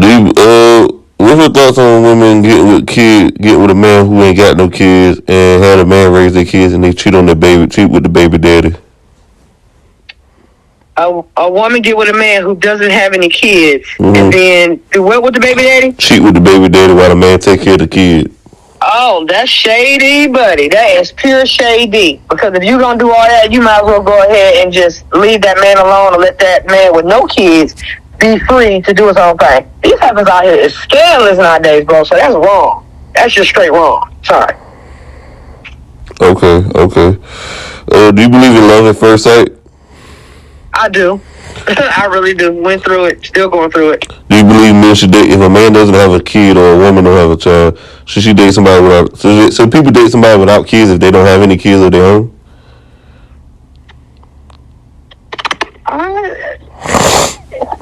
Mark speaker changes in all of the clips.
Speaker 1: What's your thoughts on women getting with a man who ain't got no kids and had a man raise their kids and they cheat with the baby daddy?
Speaker 2: A woman get with a man who doesn't have any kids, and then do what with the baby daddy?
Speaker 1: Cheat with the baby daddy while the man take care of the kid.
Speaker 2: Oh, that's shady, buddy. That is pure shady. Because if you're going to do all that, you might as well go ahead and just leave that man alone and let that man with no kids be free to do his own thing. These happens out here is scandalous nowadays, bro. So that's wrong. That's just straight wrong. Sorry.
Speaker 1: Okay. Do you believe in love at first sight?
Speaker 2: I do. I really do. Went through it. Still going through it.
Speaker 1: Do you believe men should date if a man doesn't have a kid or a woman don't have a child? Should she date somebody without? So people date somebody without kids if they don't have any kids of their own?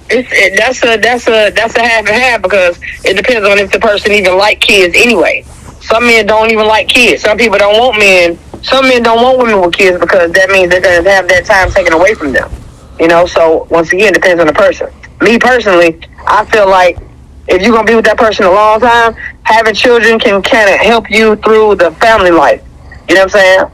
Speaker 2: That's a half and half because it depends on if the person even like kids anyway. Some men don't even like kids. Some people don't want men. Some men don't want women with kids because that means they're going to have that time taken away from them. You know, so once again, it depends on the person. Me personally, I feel like if you're going to be with that person a long time, having children can kind of help you through the family life. You know what I'm saying?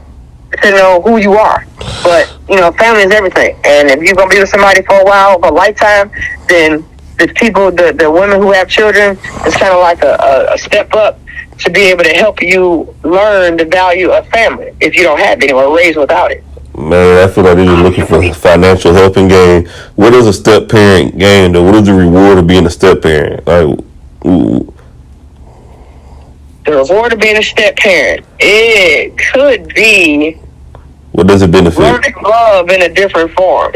Speaker 2: Depending on who you are. But, you know, family is everything. And if you're going to be with somebody for a while, for a lifetime, then the women who have children, it's kind of like a step up to be able to help you learn the value of family if you don't have any or raised without it.
Speaker 1: Man, I feel like they're just looking for financial help and gain. What is a step parent gain, though? What is the reward of being a step parent? Like, ooh.
Speaker 2: The reward of being a step parent, it could be.
Speaker 1: What does it benefit?
Speaker 2: Learning love in a different form.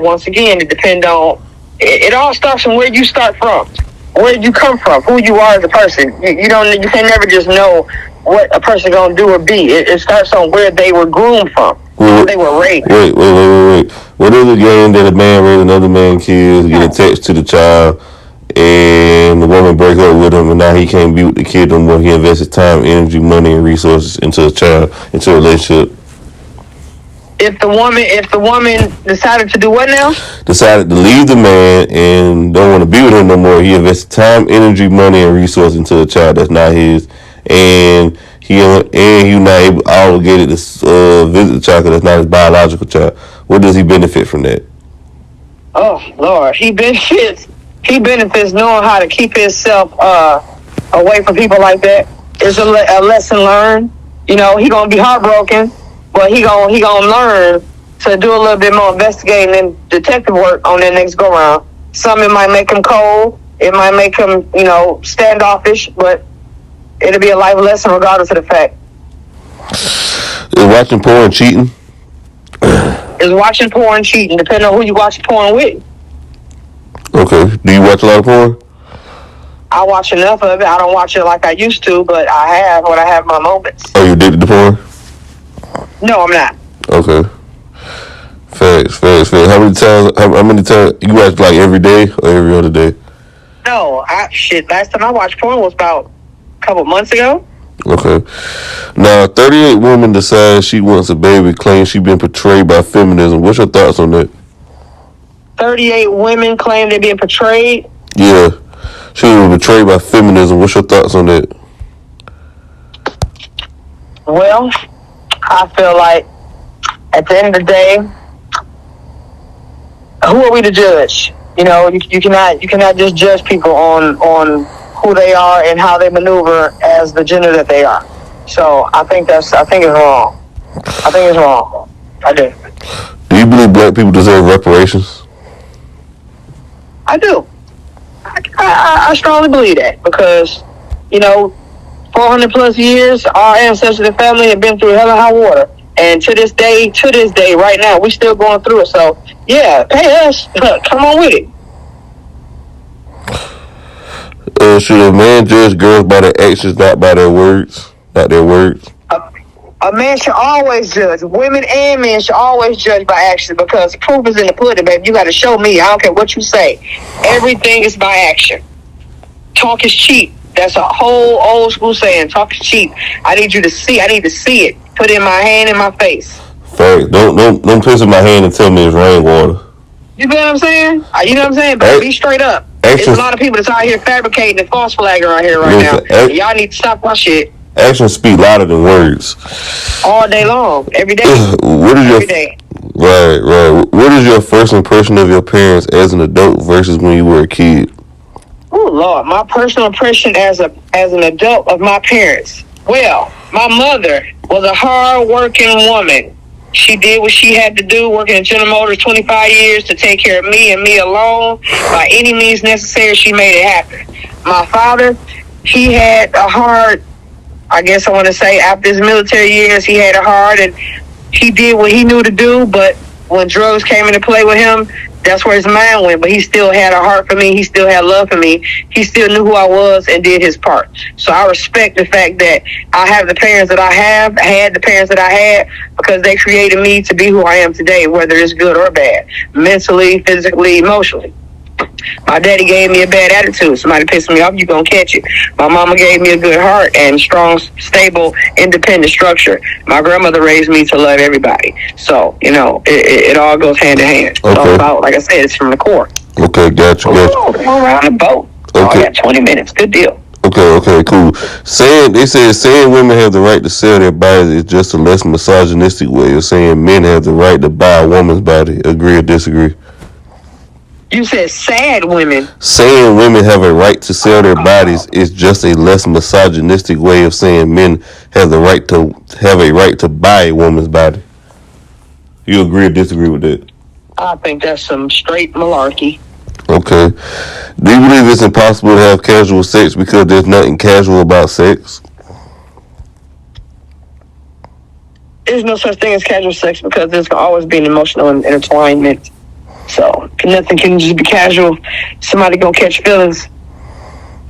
Speaker 2: Once again, it depends on. It all starts from where you start from, where you come from, who you are as a person. You can never just know what a person gonna do or be. It starts on where they were groomed from. They were raised.
Speaker 1: Wait. What is the game that a man raise another man's kids, get attached to the child, and the woman break up with him, and now he can't be with the kid no more? He invested time, energy, money, and resources into a child, into a relationship.
Speaker 2: If the woman decided to do what now?
Speaker 1: Decided to leave the man and don't want to be with him no more. He invested time, energy, money, and resources into a child that's not his, and he not able obligated to visit the child because that's not his biological child. What does he benefit from that?
Speaker 2: Oh Lord, he benefits knowing how to keep himself away from people like that. It's a lesson learned. You know, he gonna be heartbroken, but he gonna learn to do a little bit more investigating and detective work on that next go round. Some it might make him cold, it might make him, you know, standoffish, but it'll be a life lesson regardless of the fact.
Speaker 1: Is watching porn cheating?
Speaker 2: Is watching porn cheating, depending on who you watch porn with.
Speaker 1: Okay. Do you watch a lot of porn?
Speaker 2: I watch enough of it. I don't watch it like I used to, but I have when I have my moments.
Speaker 1: Oh, you addicted to porn?
Speaker 2: No, I'm not.
Speaker 1: Okay. Facts. How many times you watch, like every day or every other day?
Speaker 2: No, last time I watched porn was about a couple months ago.
Speaker 1: Okay. Now, 38 women decide she wants a baby, claims she been portrayed by feminism. What's your thoughts on that?
Speaker 2: 38 women claim they're being portrayed?
Speaker 1: Yeah. She was betrayed by feminism. What's your thoughts on that?
Speaker 2: Well, I feel like at the end of the day, who are we to judge? You know, you cannot just judge people on who they are and how they maneuver as the gender that they are. So I think it's wrong. I think it's wrong. I do.
Speaker 1: Do you believe black people deserve reparations?
Speaker 2: I do. I strongly believe that because, you know, 400 plus years, our ancestors and family have been through hell and high water. And to this day, right now, we still going through it. So, yeah, pay us. Come on with it.
Speaker 1: Should a man judge girls by their actions, not by their words? Not their words?
Speaker 2: A man should always judge. Women and men should always judge by action because proof is in the pudding, baby. You got to show me. I don't care what you say. Everything is by action. Talk is cheap. That's a whole old school saying. Talk is cheap. I need you to see. I need to see it. Put it in my hand, in my face.
Speaker 1: Fact. Don't piss in my hand and tell me it's rainwater.
Speaker 2: You know what I'm saying? You know what I'm saying? But be straight up. There's a
Speaker 1: Actions,
Speaker 2: lot of people that's out here fabricating and false flagging out here right now.
Speaker 1: listen,
Speaker 2: Y'all need to stop my shit
Speaker 1: actions speak louder than words.
Speaker 2: all day long, every day,
Speaker 1: What is your
Speaker 2: every day.
Speaker 1: right? What is your first impression of your parents as an adult versus when you were a kid?
Speaker 2: Oh Lord, my personal impression as an adult of my parents. Well, my mother was a hard working woman. She did what she had to do, working at General Motors 25 years to take care of me and me alone. By any means necessary, she made it happen. My father, he had a hard, I guess I want to say, after his military years, he had a hard, and he did what he knew to do, but when drugs came into play with him, that's where his mind went. But he still had a heart for me. He still had love for me. He still knew who I was and did his part. So I respect the fact that I have the parents that I have, had the parents that I had, because they created me to be who I am today, whether it's good or bad, mentally, physically, emotionally. My daddy gave me a bad attitude. Somebody pissed me off, you gonna catch it. My mama gave me a good heart and strong, stable, independent structure. My grandmother raised me to love everybody. So, it all goes hand in hand. It's all about, like I said, it's from the core.
Speaker 1: Okay, gotcha.
Speaker 2: Oh, come around the boat. Okay. Oh, yeah, 20 minutes. Good deal.
Speaker 1: Okay, cool. Saying women have the right to sell their bodies is just a less misogynistic way of saying men have the right to buy a woman's body. Agree or disagree?
Speaker 2: You said sad women.
Speaker 1: Saying women have a right to sell their bodies is just a less misogynistic way of saying men have the right to buy a woman's body. You agree or disagree with that?
Speaker 2: I think that's some straight malarkey.
Speaker 1: Okay. Do you believe it's impossible to have casual sex because there's nothing casual about sex?
Speaker 2: There's no such thing as casual sex because there's always be an emotional intertwinement. So nothing can just be casual. Somebody gonna catch feelings,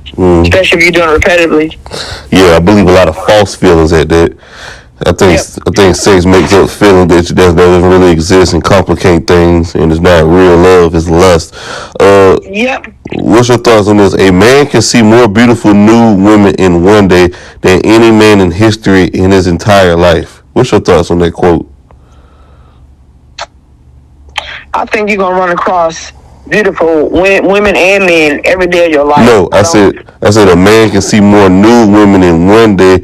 Speaker 2: especially if you're doing it repetitively.
Speaker 1: Yeah, I believe a lot of false feelings at that. I think sex makes up feelings that doesn't really exist and complicate things, and it's not real love, it's lust.
Speaker 2: Yep.
Speaker 1: What's your thoughts on this? A man can see more beautiful nude women in one day than any man in history in his entire life. What's your thoughts on that quote?
Speaker 2: I think you're gonna run across beautiful women and men every day of your life.
Speaker 1: No, I said a man can see more nude women in one day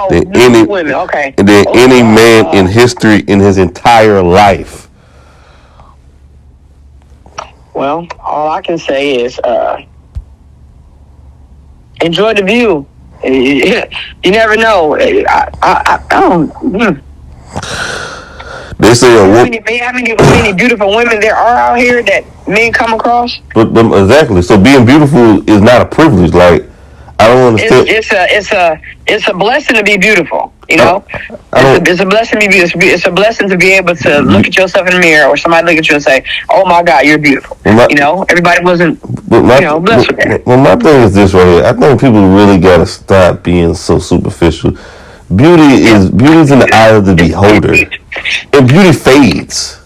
Speaker 1: than any
Speaker 2: women. Okay.
Speaker 1: than any man in history in his entire life.
Speaker 2: Well, all I can say is enjoy the view. You never know. I don't.
Speaker 1: They say
Speaker 2: how many beautiful women there are out here that men come across.
Speaker 1: But exactly. So being beautiful is not a privilege. Like, I don't understand.
Speaker 2: It's a blessing to be beautiful. It's a blessing to be beautiful. It's a blessing to be able to look at yourself in the mirror, or somebody look at you and say, "Oh my God, you're beautiful." Everybody wasn't blessed with that.
Speaker 1: Well, my thing is this right here. I think people really gotta stop being so superficial. Beauty's in the eye of the beholder, and beauty fades.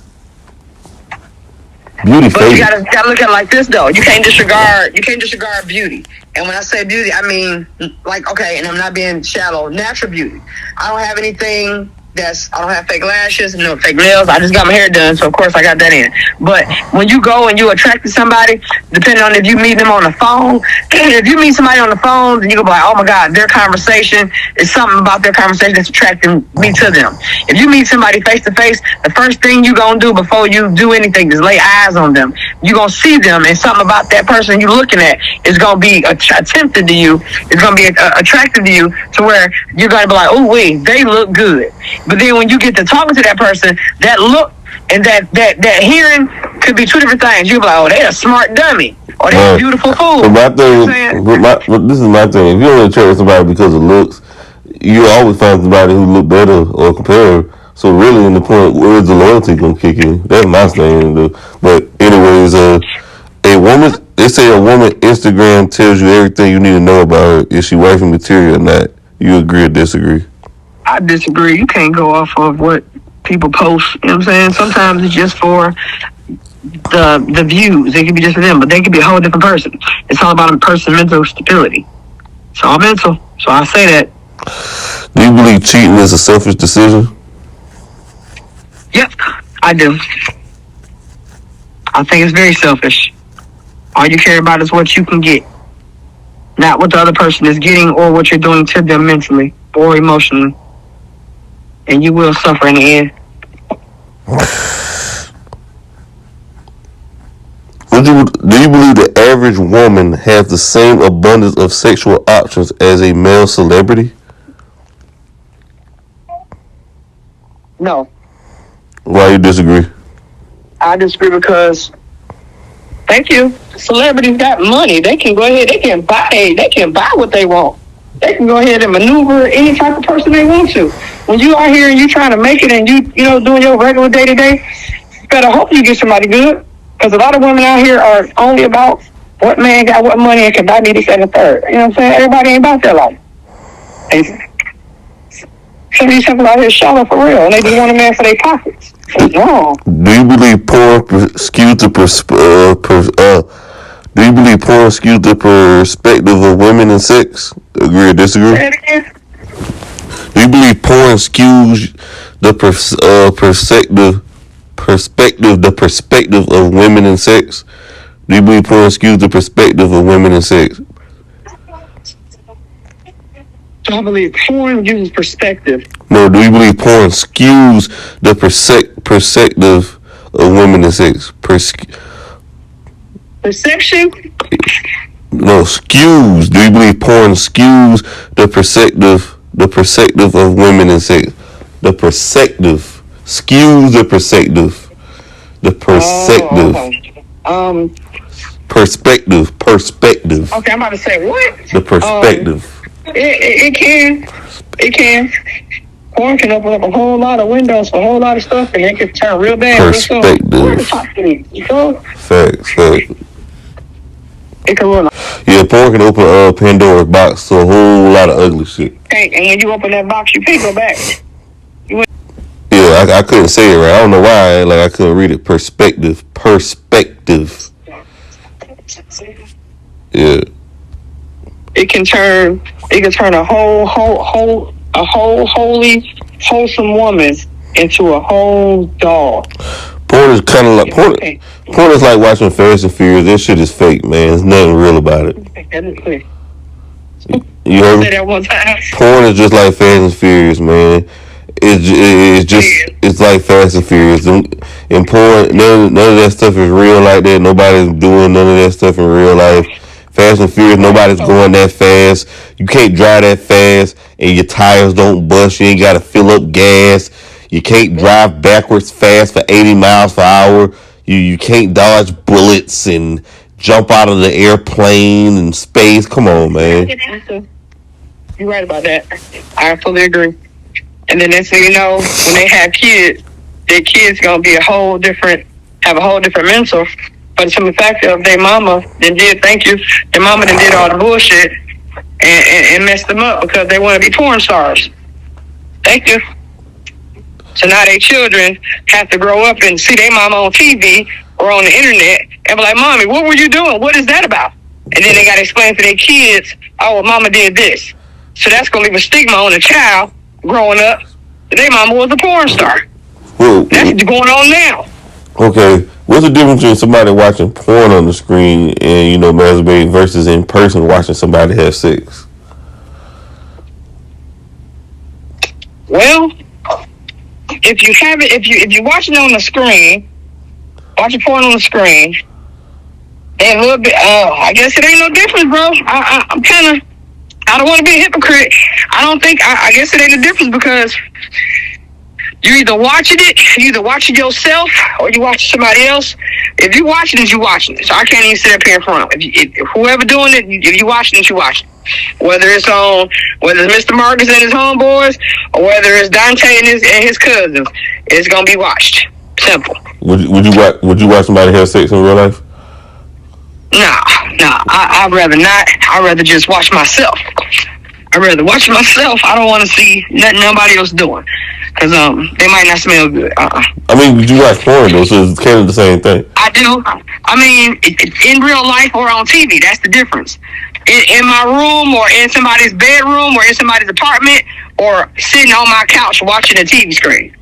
Speaker 1: But
Speaker 2: you gotta look at it like this though. You can't disregard beauty. And when I say beauty, I mean and I'm not being shallow, natural beauty. I don't have anything I don't have fake lashes, no fake nails. I just got my hair done, so of course I got that in. But when you go and you attract to somebody, depending on if you meet them on the phone, if you meet somebody on the phone, then you go like, oh my God, their conversation is something about their conversation that's attracting me to them. If you meet somebody face to face, the first thing you gonna do before you do anything is lay eyes on them. You gonna see them, and something about that person you looking at is gonna be attempted to you. It's gonna be attractive to you to where you're gonna be like, oh wait, they look good. But then when you get to talking to that person, that look and that hearing could be two different things. You'll be like, oh, they a smart dummy. Or they a beautiful fool.
Speaker 1: This is my thing. If you only attract somebody because of looks, you always find somebody who look better or compare. So really, in the point, where's the loyalty gonna kick in? That's my thing. But anyways, they say a woman Instagram tells you everything you need to know about her. Is she wifey material or not? You agree or disagree?
Speaker 2: I disagree. You can't go off of what people post. You know what I'm saying? Sometimes it's just for the views. It could be just for them, but they could be a whole different person. It's all about a person's mental stability. It's all mental. So I say that.
Speaker 1: Do you believe cheating is a selfish decision?
Speaker 2: Yep, I do. I think it's very selfish. All you care about is what you can get, not what the other person is getting or what you're doing to them mentally or emotionally. And you will suffer in the end.
Speaker 1: Do you believe the average woman has the same abundance of sexual options as a male celebrity?
Speaker 2: No.
Speaker 1: Why you disagree?
Speaker 2: I disagree because, thank you, celebrities got money. They can go ahead, they can buy what they want. They can go ahead and maneuver any type of person they want to. When you are here and you trying to make it and you know, doing your regular day to day, you better hope you get somebody good. Because a lot of women out here are only about what man got what money and can buy me this and the third. You know what I'm saying? Everybody ain't about that life. And some of these people out here shallow for real, and they just want a man for their pockets. It's wrong.
Speaker 1: Do you believe porn skews the perspective of women and sex? Agree or disagree?
Speaker 2: Say it again.
Speaker 1: Do you believe porn skews the perspective of women and sex? Do you believe porn skews the perspective of women and sex?
Speaker 2: I believe porn uses perspective.
Speaker 1: No, do you believe porn skews the perspective of women and sex?
Speaker 2: Perception?
Speaker 1: No, skews. Do you believe porn skews the perspective of women and sex? The perspective skews the perspective. The perspective. Perspective.
Speaker 2: Okay, I'm about to say what?
Speaker 1: The perspective.
Speaker 2: It can. Porn can open up a whole lot of windows for a whole lot of stuff, and it can turn real bad.
Speaker 1: Perspective.
Speaker 2: You know?
Speaker 1: Facts.
Speaker 2: It can ruin.
Speaker 1: Yeah, porn can open a Pandora's box to a whole lot of ugly shit.
Speaker 2: And when you open that box, you can't go back.
Speaker 1: Yeah, I couldn't say it right. I don't know why. I couldn't read it. Perspective. Yeah.
Speaker 2: It can turn a whole holy, wholesome woman into a whole dog.
Speaker 1: Porn is kind of like porn is like watching Fast and Furious. This shit is fake, man. There's nothing real about it. You heard me?
Speaker 2: Say that one time.
Speaker 1: Porn is just like Fast and Furious, man. It's like Fast and Furious. And porn, none of that stuff is real like that. Nobody's doing none of that stuff in real life. Fast and Furious, nobody's going that fast. You can't drive that fast and your tires don't bust. You ain't got to fill up gas. You can't drive backwards fast for 80 miles per hour. You can't dodge bullets and jump out of the airplane and space. Come on, man.
Speaker 2: You're right about that. I fully agree. And then next thing you know, when they have kids, their kids gonna be have a whole different mental. But it's the fact of their mama then did, thank you, their mama then did all the bullshit and messed them up because they want to be porn stars. Thank you. So now their children have to grow up and see their mama on TV or on the internet and be like, Mommy, what were you doing? What is that about? And then they got to explain to their kids, oh, well, mama did this. So that's going to leave a stigma on the child growing up. Their mama was a porn star.
Speaker 1: Well,
Speaker 2: that's going on now.
Speaker 1: Okay, what's the difference between somebody watching porn on the screen and, masturbating versus in person watching somebody have sex?
Speaker 2: Well, if you're watching on the screen, watching porn on the screen, and a little bit, I guess it ain't no difference, bro. I don't want to be a hypocrite. I guess it ain't a difference because you either watching yourself or you watching somebody else. If you watching it, you watching it. So I can't even sit up here in front. If whoever doing it, if you watching it, you watching it. Whether it's Mr. Marcus and his homeboys or whether it's Dante and his cousins, it's gonna be watched. Simple.
Speaker 1: Would you watch somebody have sex in real life?
Speaker 2: Nah. I'd rather not. I'd rather just watch myself. I'd rather watch myself. I don't want to see nothing nobody else doing. Because they might not smell good.
Speaker 1: I mean, you watch porn, though, so it's kind of the same thing.
Speaker 2: I do. I mean, in real life or on TV, that's the difference. In my room or in somebody's bedroom or in somebody's apartment or sitting on my couch watching a TV screen.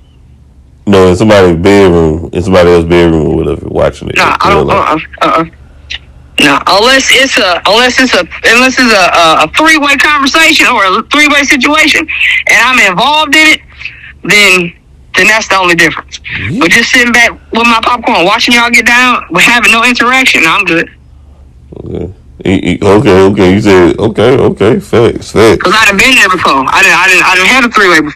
Speaker 1: No, in somebody's bedroom, in somebody else's bedroom or whatever, watching it.
Speaker 2: Nah, I don't. No, unless it's a 3-way conversation or a 3-way situation, and I'm involved in it, then that's the only difference.
Speaker 1: Yeah.
Speaker 2: But just sitting back with my popcorn, watching y'all get down, with having no interaction, I'm good.
Speaker 1: Okay. Okay. You said okay. Facts.
Speaker 2: Cause I done been there before. I done had a 3-way before.